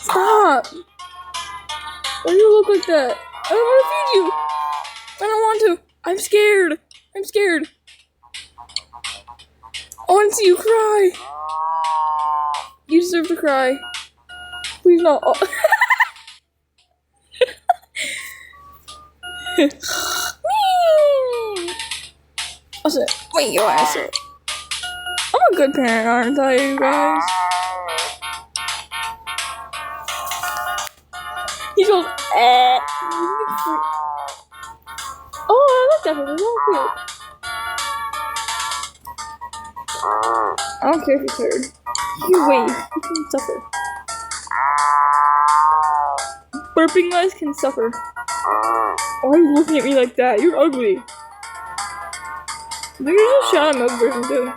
Stop! Why do you look like that? I don't want to feed you! I don't want to! I'm scared! I'm scared! I want to see you cry! You deserve to cry. Please no. Oh. Wait, your ass up. I'm a good parent, aren't I, you guys? He goes, eh. Oh, I like that one. It's so cute. I don't care if he's heard. You wait. You can suffer. Burping lice can suffer. Why are you looking at me like that? You're ugly. You're just a shot milk version too.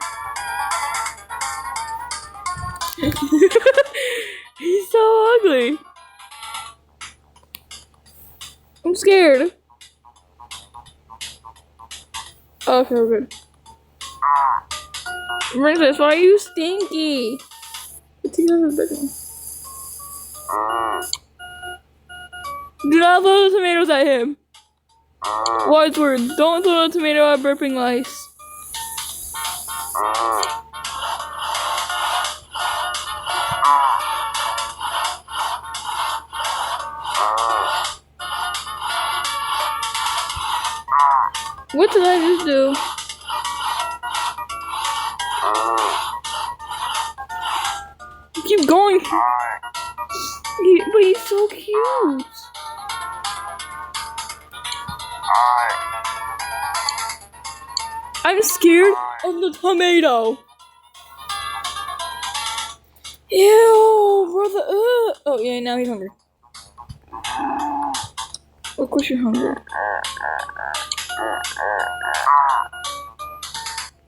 He's so ugly. I'm scared. Oh, okay, we're good. Princess, why are you stinky? Do not throw the tomatoes at him. Wise words. Don't throw the tomato at burping lice. What did I just do? Keep going. But he's so cute. I'm scared of the tomato. Ew, brother. Oh yeah, now he's hungry. Of course you're hungry.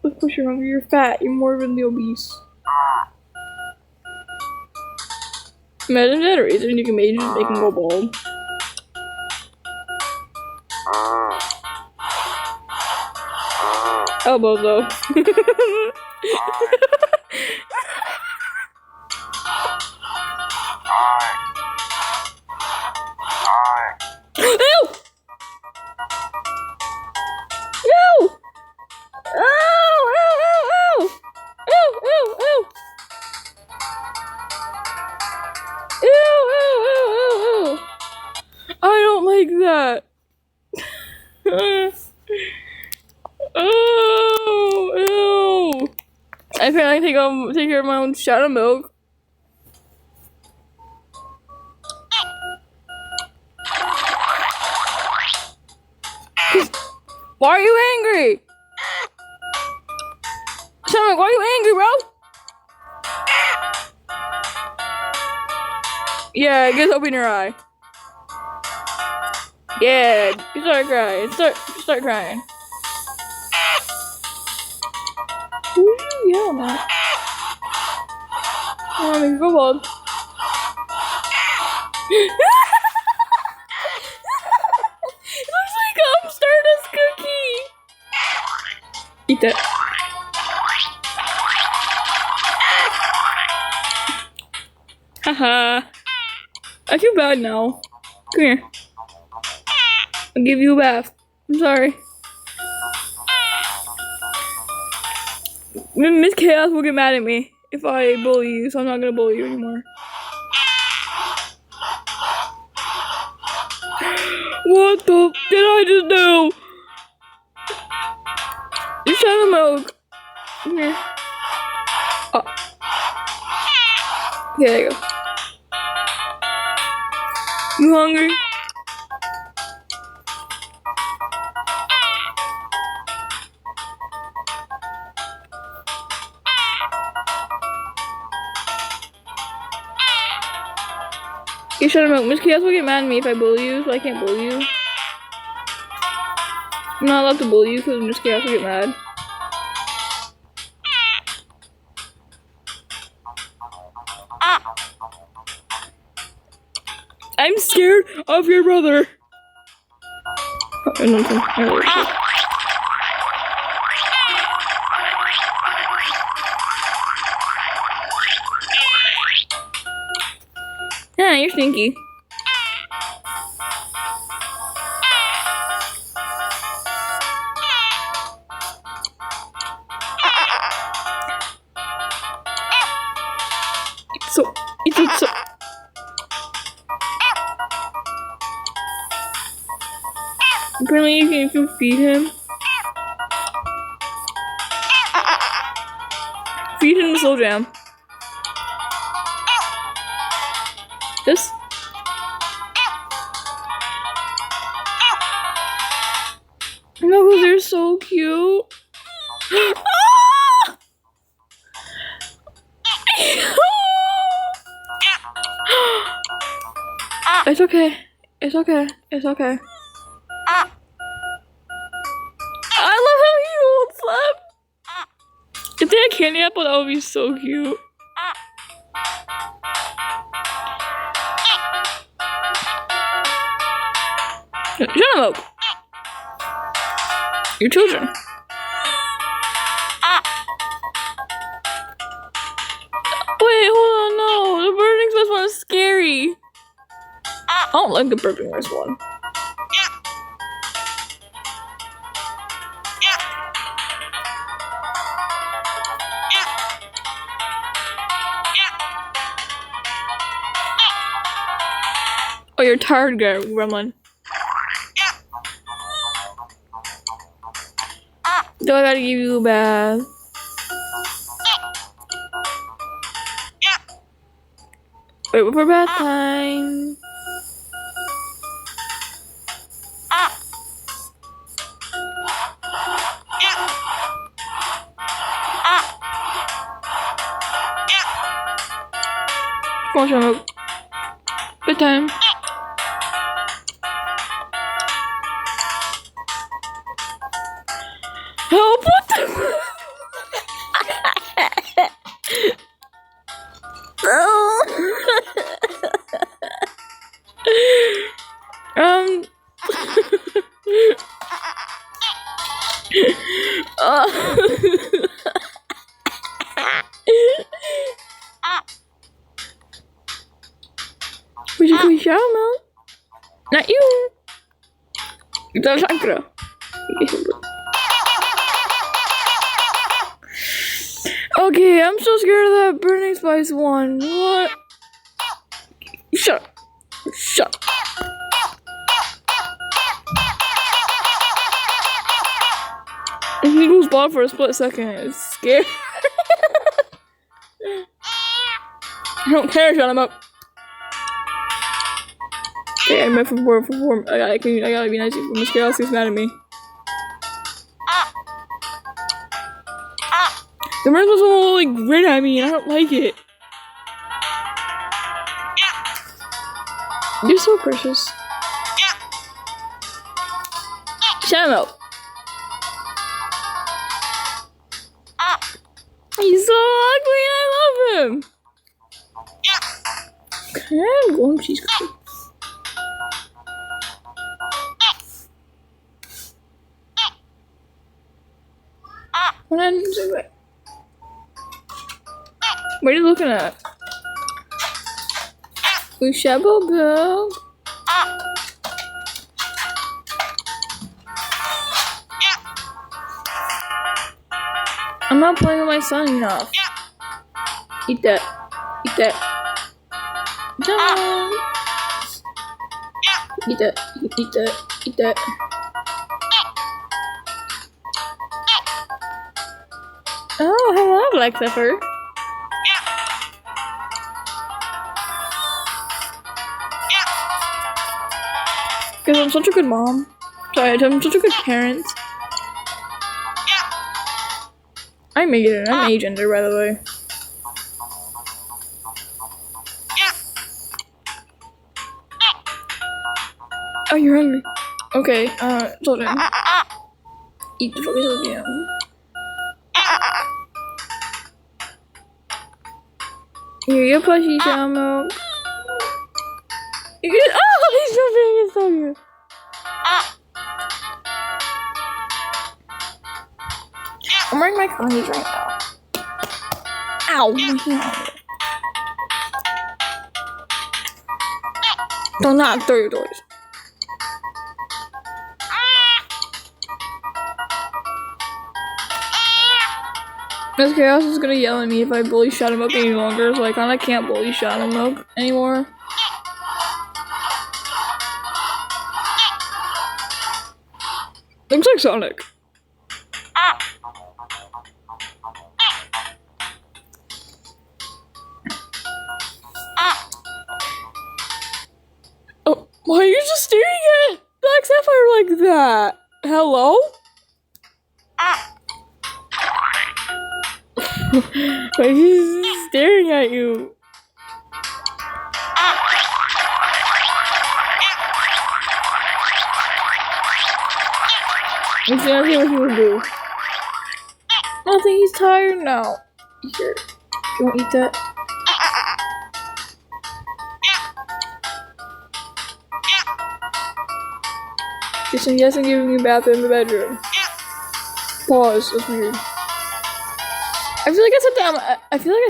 Of course you're hungry. You're fat. You're morbidly obese. Imagine that razor and you can maybe just make him go bald. Elbow though. I don't like that. Oh, ew. I feel like take care of my own shot of milk. Why are you angry? Stomach, why are you angry, bro? Yeah, get open your eye. Yeah, you start crying. Start crying. Who are you yelling at? Oh, make me go bald. It looks like a Stardust cookie. Eat that. Haha. I feel bad now. Come here. I'll give you a bath. I'm sorry. Miss Chaos will get mad at me if I bully you, so I'm not gonna bully you anymore. What the did I just do? You shut the milk. Come here. Oh. Okay, there you go. You hungry? You shut him up. Miss Chaos will get mad at me if I bully you, so I can't bully you. I'm not allowed to bully you because Miss Chaos will get mad. I'm scared of your brother. Oh, no, Yeah, you're stinky. It's so. Apparently, you can feed him. Feed him the slow jam. This. No, they're so cute. It's okay. It's okay. It's okay. I love how he holds them. If they had candy apple, that would be so cute. Shut up. Your children. Wait, hold on, no. The burping spice one is scary. I don't like the burping spice one. Oh, you're tired, gremlin. Do I gotta give you a bath? Wait for bath time. Come on, Shamrock. Bedtime. Help! What the? Would you go shower, Mel? Not you. That's Sakura. Okay, I'm so scared of that burning spice one. What? Shut up. Shut up. And he goes bald for a split second. It's scary. I don't care, shut him up. Okay, I meant for I gotta be nice if Miss Chaos gets mad at me. The bird was all like grin at me and I don't like it. You're so precious. Shut him up. He's so ugly and I love him. Okay, I'm going cheese cookie. What are you looking at? Ushabobel. I'm not playing with my son enough. Eat that. Eat that. Come on. Eat that. Eat that. Eat that. Oh, hello, Black Pepper. Because I'm such a good mom. Sorry, I'm such a good parent. I'm agender, by the way. Oh, you're hungry. Okay, children. Eat the fucking oatmeal. Here, your plushie, Shamrock. You can. Oh, he's so big, he's so good. I'm wearing my condoms right now. Ow, my hand. Don't not throw your toys. This chaos is gonna yell at me if I bully Shadow Milk any longer, so I kinda can't bully Shadow Milk anymore. Looks like Sonic. Oh, why are you just staring at Black Sapphire like that? Hello? Why he's staring at you? Let's see what he will do. Nothing, he's tired now. Here, you wanna eat that? Yes, I'm giving you a bath in the bedroom. Pause, that's weird. I feel like I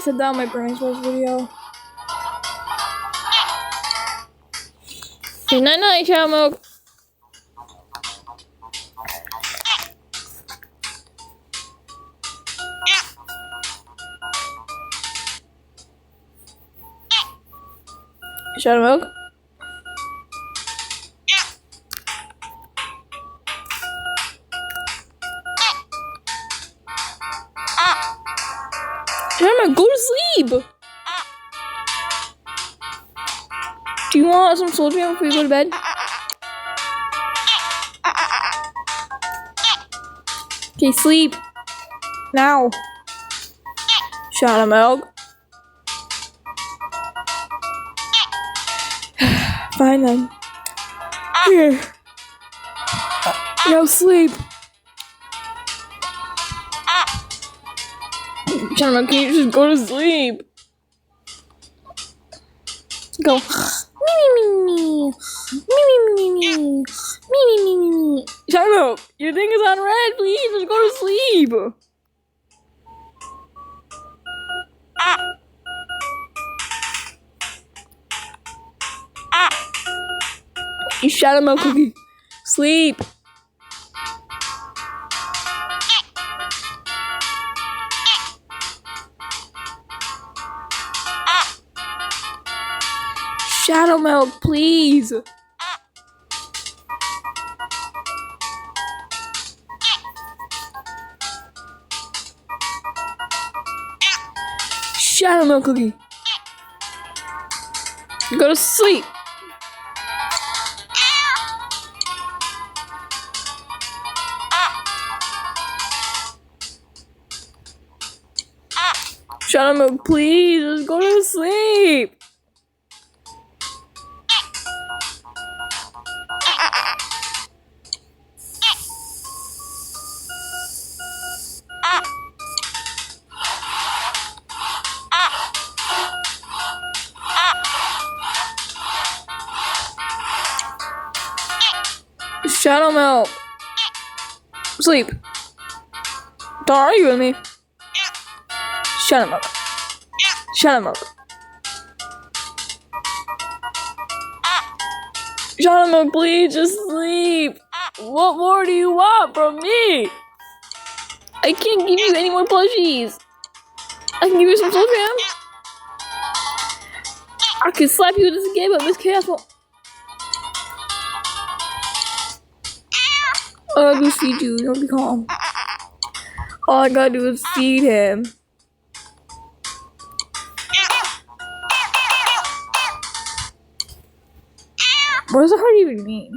said that on my Brains Wars video. Okay, night night, Shadow Milk. Shadow Milk. Shadow Milk, go to sleep. Do you want some Soul Jam before you go to bed? Okay, sleep. Now. Shadow Milk. Fine then. Here. Now sleep. Shadow Milk, can you just go to sleep? Go. Me. Shadow Milk, your thing is on red. Please, just go to sleep. You Shadow Milk cookie. Sleep. Shadow Milk, please. Shadow Milk cookie. Go to sleep. Shadow Milk, please, just go to sleep. Shadow Milk. Sleep. Don't argue with me. Shadow Milk. Shadow Milk. Shadow Milk, please just sleep. What more do you want from me? I can't give you any more plushies. I can give you some Soul Jam. I can slap you with this game, but Miss Chaos won't. All I gotta do is feed you. Don't be calm. All I gotta do is feed him. What does the heart even mean?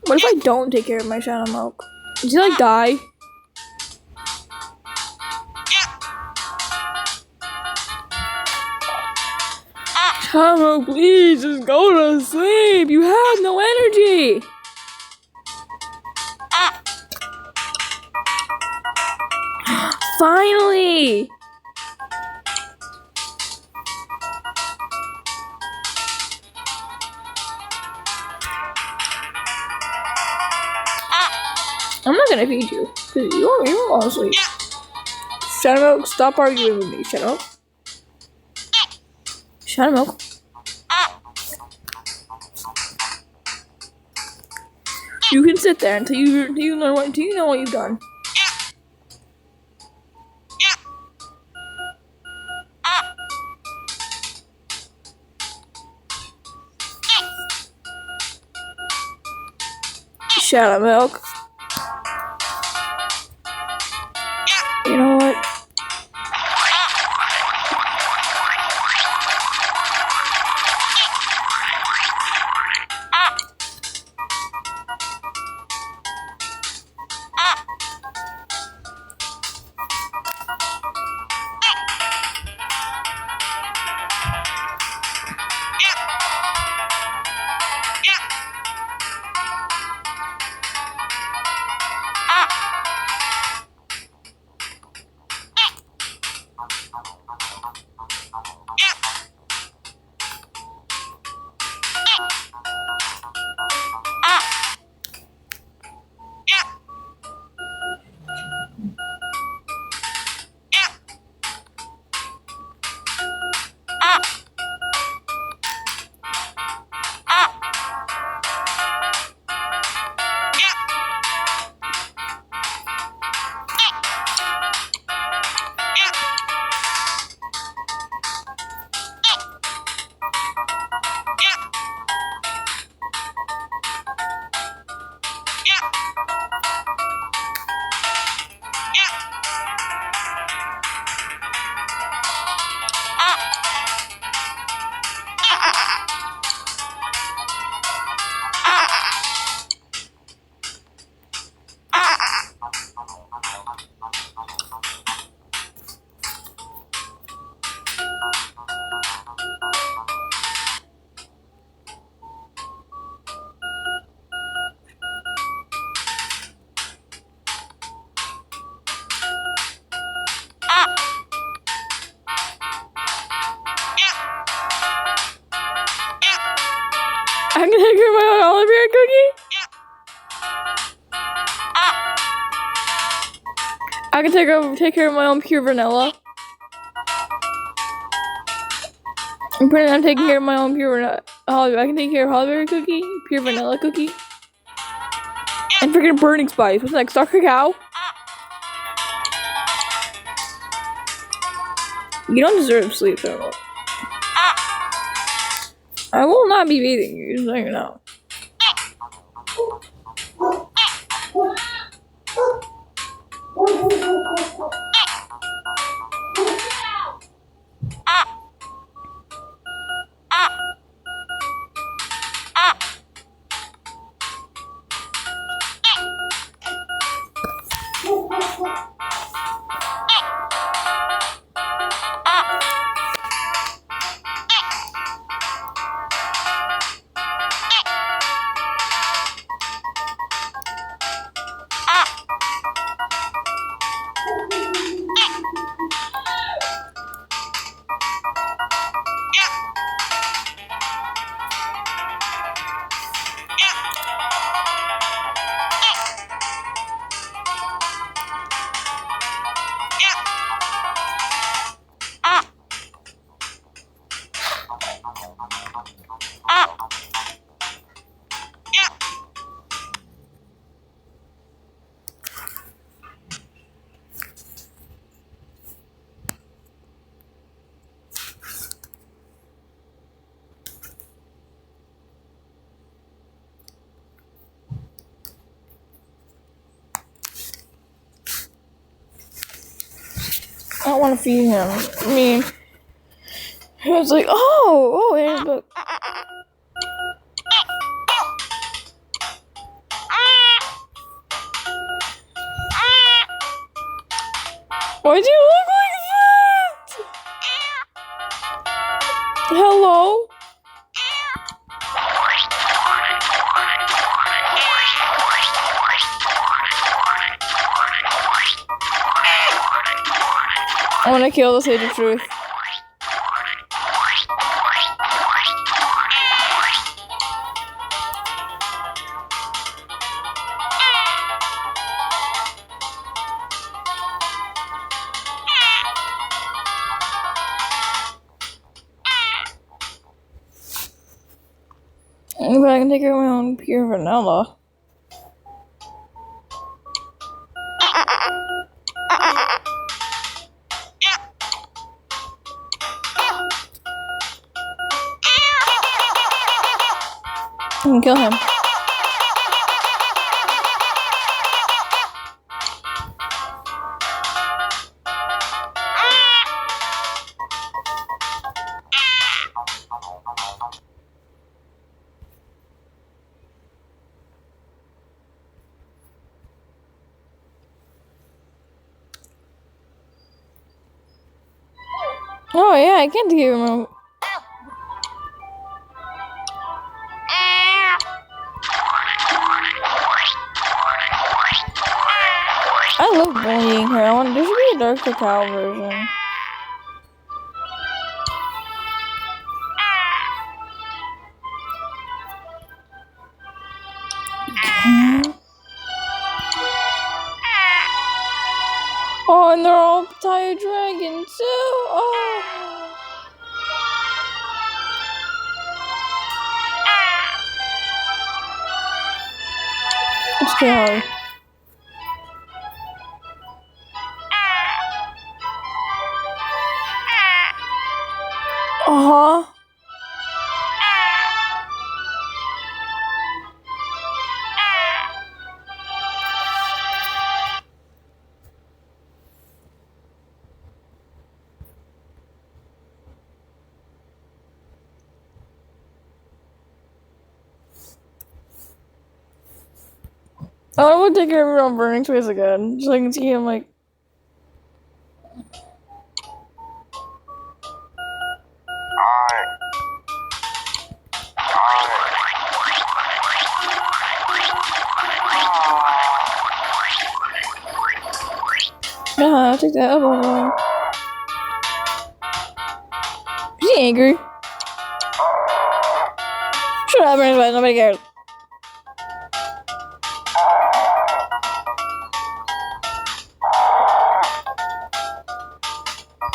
What if I don't take care of my Shadow Milk? Does he like die? Shadow Milk, please just go to sleep. You have no energy. Finally. I'm not gonna feed you, because you're fall asleep. Shadow Milk, stop arguing with me, Shadow Milk. Shot of milk. You can sit there until you know what you've done. Shut up, milk. You know what? I'm gonna get my own olive oil cookie. I can take care of my own pure vanilla. I'm taking care of my own pure vanilla. I can take care of olive oil cookie, pure vanilla cookie, and freaking burning spice. What's next? Dark cacao. You don't deserve sleep, so I will not be bathing you, just so you know. I don't want to feed him. I mean, he was like, oh, yeah, but. Why do you look like that? Hello? I want to kill the Sage of Truth. But I can take care of my own pure vanilla. I can kill him. Oh yeah, I can't give him a... I love bullying her. There should be a dark cacao version. Oh, and they're all tired dragon too. Oh. It's hard. Uh-huh. I would take care of her on Burning Space again, so I can see him like. Yeah, I'll take that up over. Is he angry? Shut up, Burning Space, nobody cares.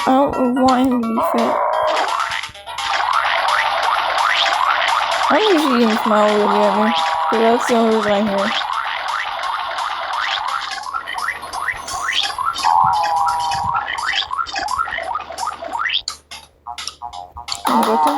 I don't want him to be fit. I'm usually eating smile really at me, because that's the only reason I'm here. Go to